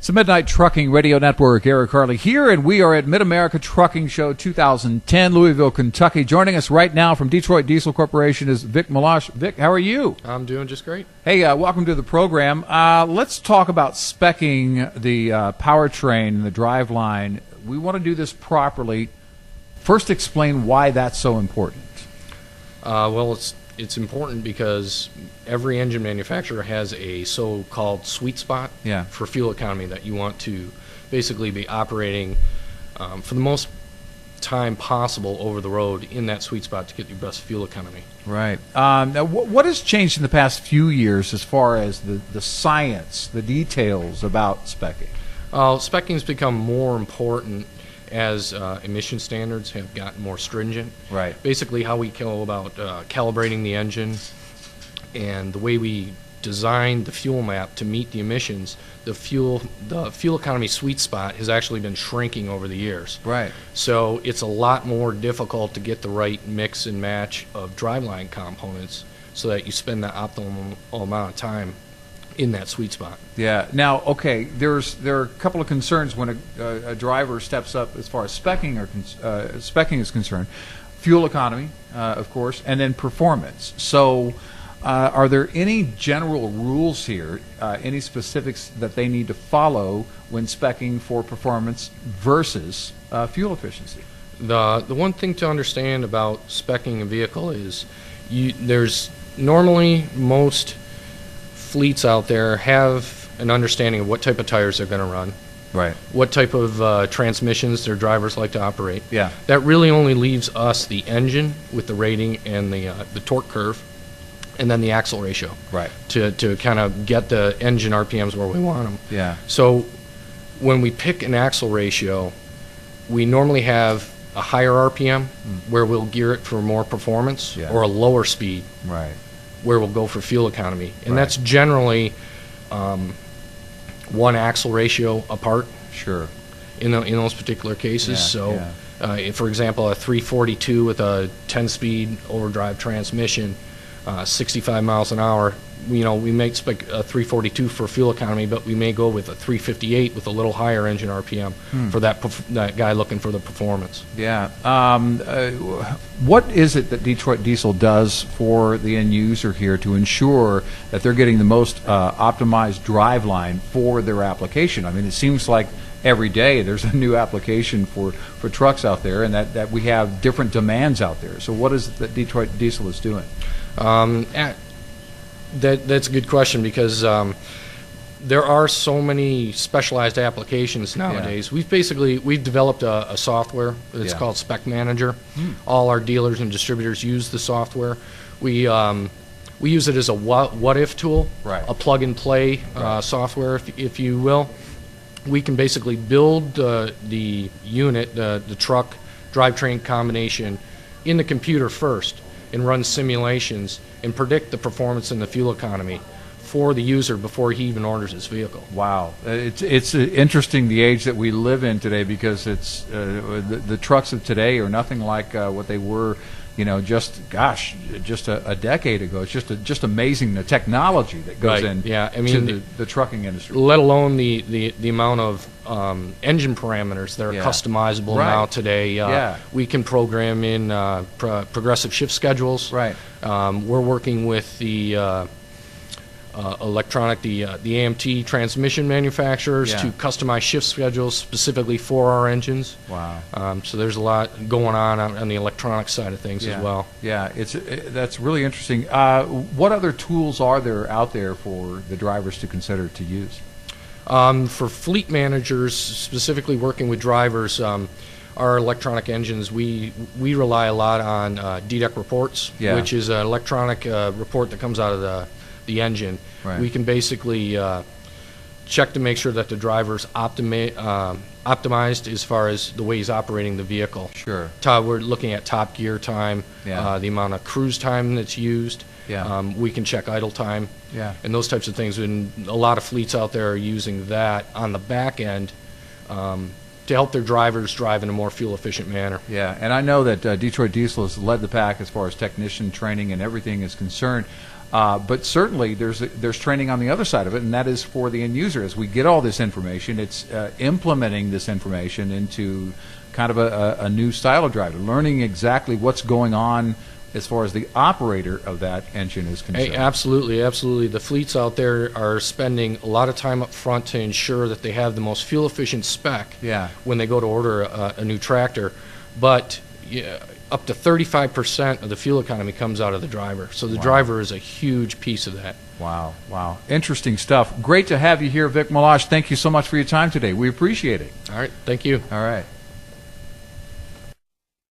It's the Midnight Trucking Radio Network. Eric Harley here, and we are at Mid-America Trucking Show 2010, Louisville, Kentucky. Joining us right now from Detroit Diesel Corporation is Vic Malash. Vic, how are you? I'm doing just great. Hey, welcome to the program. Let's talk about speccing the powertrain and the driveline. We want to do this properly. First, explain why that's so important. Well, it's important because every engine manufacturer has a so-called sweet spot for fuel economy that you want to basically be operating for the most time possible over the road in that sweet spot to get your best fuel economy. Right. Now, what has changed in the past few years as far as the science, the details about speccing? Speccing has become more important as emission standards have gotten more stringent. Right. Basically, how we go about calibrating the engine and the way we design the fuel map to meet the emissions, the fuel economy sweet spot has actually been shrinking over the years. Right. So it's a lot more difficult to get the right mix and match of driveline components so that you spend the optimal amount of time in that sweet spot. Yeah. Now, okay, there are a couple of concerns when a driver steps up as far as speccing is concerned. Fuel economy, of course, and then performance. So are there any general rules here, any specifics that they need to follow when speccing for performance versus fuel efficiency? The one thing to understand about speccing a vehicle is there's normally most fleets out there have an understanding of what type of tires they're going to run, right? What type of transmissions their drivers like to operate. Yeah. That really only leaves us the engine with the rating and the torque curve, and then the axle ratio. Right. To kind of get the engine RPMs where we want them. Yeah. So when we pick an axle ratio, we normally have a higher RPM where we'll gear it for more performance, or a lower speed. Right. Where we'll go for fuel economy. And that's generally one axle ratio apart. Sure. In those particular cases. If, for example, a 342 with a 10-speed overdrive transmission, 65 miles an hour, we may spec a 342 for fuel economy, but we may go with a 358 with a little higher engine RPM for that guy looking for the performance. Yeah. What is it that Detroit Diesel does for the end user here to ensure that they're getting the most optimized driveline for their application? I mean, it seems like every day there's a new application for trucks out there, and that we have different demands out there. So what is it that Detroit Diesel is doing? That's a good question because there are so many specialized applications nowadays. We've developed a software that's called Spec Manager. All our dealers and distributors use the software. We use it as a what if tool, a plug and play software, if you will. We can basically build the unit, the truck drivetrain combination in the computer first and run simulations and predict the performance and the fuel economy for the user before he even orders his vehicle. Wow. It's interesting the age that we live in today, because the trucks of today are nothing like what they were, just a decade ago. It's just amazing the technology that goes in to the trucking industry. Let alone the amount of engine parameters that are customizable now today. We can program in progressive shift schedules. Right. We're working with the electronic, the AMT transmission manufacturers to customize shift schedules specifically for our engines. Wow. So there's a lot going on the electronic side of things as well. Yeah, that's really interesting. What other tools are there out there for the drivers to consider to use? For fleet managers, specifically working with drivers, our electronic engines, we rely a lot on CDet reports, which is an electronic report that comes out of the engine. Right. We can basically check to make sure that the driver's optimized as far as the way he's operating the vehicle. Sure. We're looking at top gear time, the amount of cruise time that's used. We can check idle time, and those types of things. And a lot of fleets out there are using that on the back end to help their drivers drive in a more fuel-efficient manner. Yeah, and I know that Detroit Diesel has led the pack as far as technician training and everything is concerned. But certainly there's training on the other side of it, and that is for the end user. As we get all this information, it's implementing this information into kind of a new style of driver, learning exactly what's going on as far as the operator of that engine is concerned. Absolutely, absolutely. The fleets out there are spending a lot of time up front to ensure that they have the most fuel-efficient spec when they go to order a new tractor. But up to 35% of the fuel economy comes out of the driver. So the driver is a huge piece of that. Wow, wow. Interesting stuff. Great to have you here, Vic Malash. Thank you so much for your time today. We appreciate it. All right, thank you. All right.